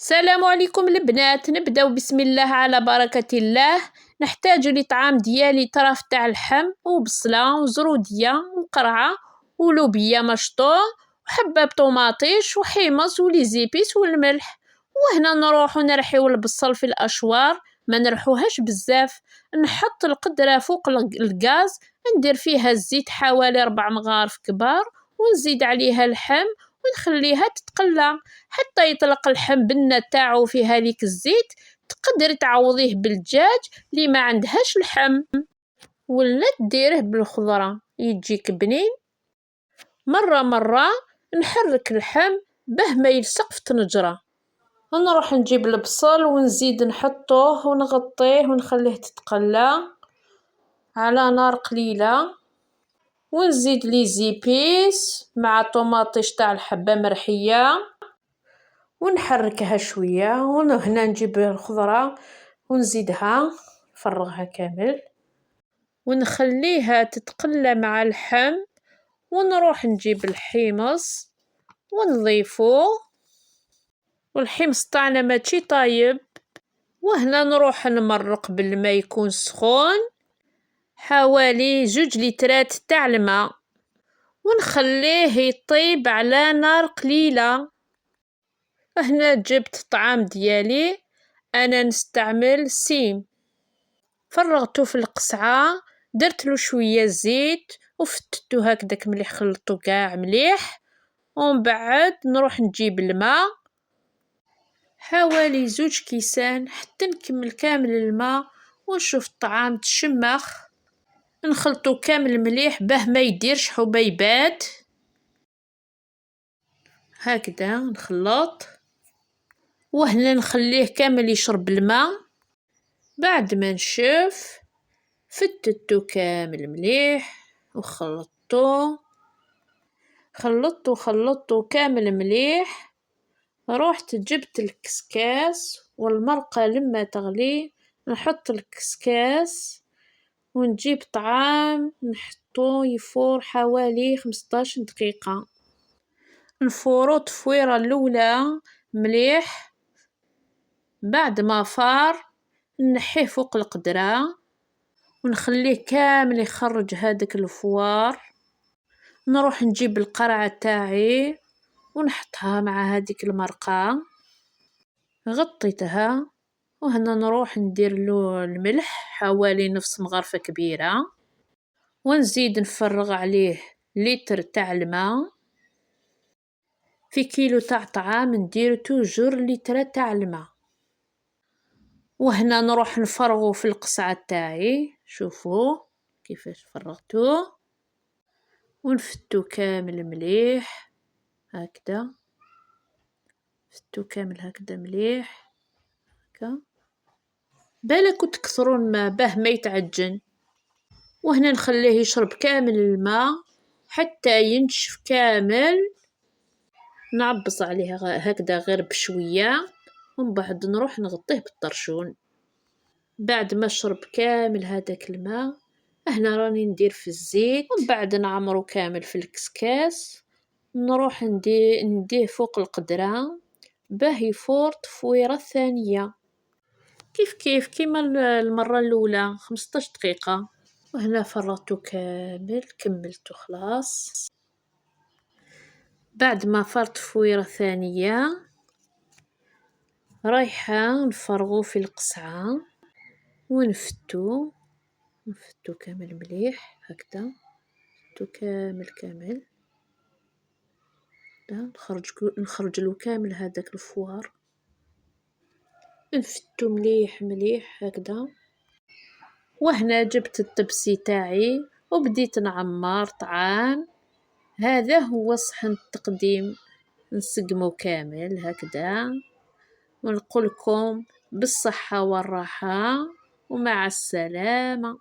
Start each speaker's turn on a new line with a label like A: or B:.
A: السلام عليكم البنات. نبداو بسم الله على بركة الله. نحتاج لطعام ديالي طرف تاع اللحم وبصلة وزرودية وقرعة ولوبيا مشطوع وحبة طوماطيش وحمص وليزيبيس والملح. وهنا نروحو نرحيو البصل في الاشوار، ما نرحوهاش بزاف. نحط القدرة فوق الغاز، ندير فيها الزيت حوالي 4 مغارف كبار، ونزيد عليها اللحم ونخليها تتقلى حتى يطلق اللحم بنة تاعو في هذيك الزيت. تقدري تعوضيه بالدجاج اللي ما عندهاش لحم، ولا ديره بالخضرة يجيك بنين. مرة نحرك اللحم باه ما يلصق في طنجرة. نروح نجيب البصل ونزيد نحطوه ونغطيه ونخليه تتقلى على نار قليلة، ونزيد لي زيبيس مع طوماطيش تاع الحبة مرحية ونحركها شوية. وهنا نجيب الخضرة ونزيدها نفرغها كامل ونخليها تتقلى مع اللحم. ونروح نجيب الحمص ونضيفوه، والحمص تاعنا ماشي طايب. وهنا نروح نمرق بالماء يكون سخون حوالي 2 لترات تاع الماء، ونخليه يطيب على نار قليلة. هنا جبت الطعام ديالي، انا نستعمل سيم، فرغته في القصعة، درتلو شوية زيت وفتتو هكداك مليح، خلطو قاع مليح. ومن بعد نروح نجيب الماء حوالي 2 كيسان حتى نكمل كامل الماء. ونشوف الطعام تشمخ، نخلطو كامل مليح باه ما يديرش حبيبات. هكذا نخلط، وهنا نخليه كامل يشرب الماء. بعد ما نشف فتتو كامل مليح خلطتو كامل مليح. روحت جبت الكسكاس والمرقة لما تغلي نحط الكسكاس، ونجيب طعام نحطوه يفور حوالي 15 دقيقة. نفورو تفويرة الأولى مليح. بعد ما فار نحيه فوق القدرة ونخليه كامل يخرج هذاك الفوار. نروح نجيب القرعة تاعي ونحطها مع هذيك المرقة، غطيتها. وهنا نروح ندير له الملح حوالي نص مغرفة كبيرة، ونزيد نفرغ عليه لتر تاع الماء. في كيلو تاع طعام ندير توجور لتر تاع الماء. وهنا نروح نفرغه في القصعة تاعي، شوفوا كيفاش فرغتوه، ونفتو كامل مليح هكذا. فتو كامل هكذا مليح هكا، بالك وتكثروا الماء باه ما يتعجن. وهنا نخليه يشرب كامل الماء حتى ينشف كامل. نعبص عليه هكذا غير بشوية، ومن بعد نروح نغطيه بالطرشون. بعد ما شرب كامل هذاك الماء، هنا راني ندير في الزيت، ومن بعد نعمرو كامل في الكسكاس. نروح نديه فوق القدرة باه يفور تفويرة ثانية، كيف كيما المرة الأولى 15 دقيقة. وهنا فرغته كامل، كملته خلاص. بعد ما فرت تفويرة ثانية رايحة نفرغو في القصعة ونفتو كامل مليح هكذا. نفتو كامل نخرج له كامل هذاك الفوار، نفتو مليح هكذا. وهنا جبت الطبسي تاعي وبديت نعمر طعام. هذا هو صحن التقديم، نسقمو كامل هكذا، ونقولكم بالصحة والراحة ومع السلامة.